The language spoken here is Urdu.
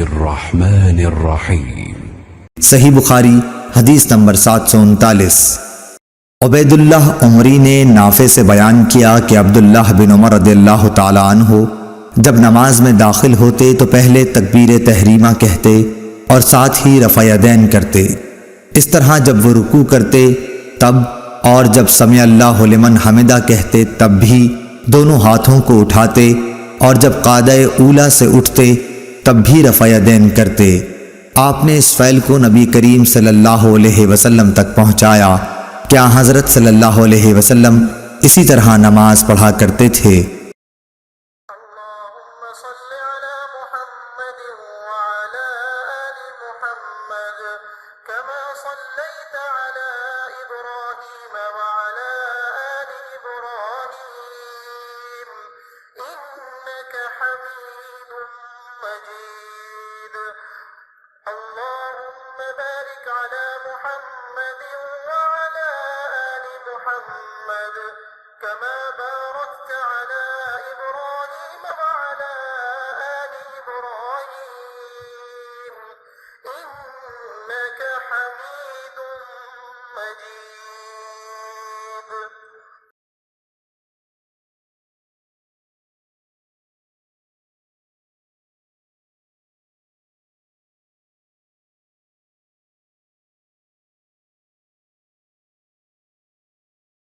الرحمن الرحیم۔ صحیح بخاری حدیث نمبر 739۔ عبید اللہ عمری نے نافع سے بیان کیا کہ عبداللہ بن عمر رضی اللہ تعالی عنہ جب نماز میں داخل ہوتے تو پہلے تکبیر تحریمہ کہتے اور ساتھ ہی رفع یدین کرتے۔ اس طرح جب وہ رکوع کرتے تب اور جب سمع اللہ لمن حمدہ کہتے تب بھی دونوں ہاتھوں کو اٹھاتے، اور جب قعدہ اولیٰ سے اٹھتے تب بھی رفع یدین کرتے۔ آپ نے اس فعل کو نبی کریم صلی اللہ علیہ وسلم تک پہنچایا۔ کیا حضرت صلی اللہ علیہ وسلم اسی طرح نماز پڑھا کرتے تھے۔ اللهم صل على محمد وعلى آل محمد كما صليت على إبراهيم وعلى آل إبراهيم إنك حميد مجيد اللهم بارك على محمد وعلى آل محمد كما باركت على إبراهيم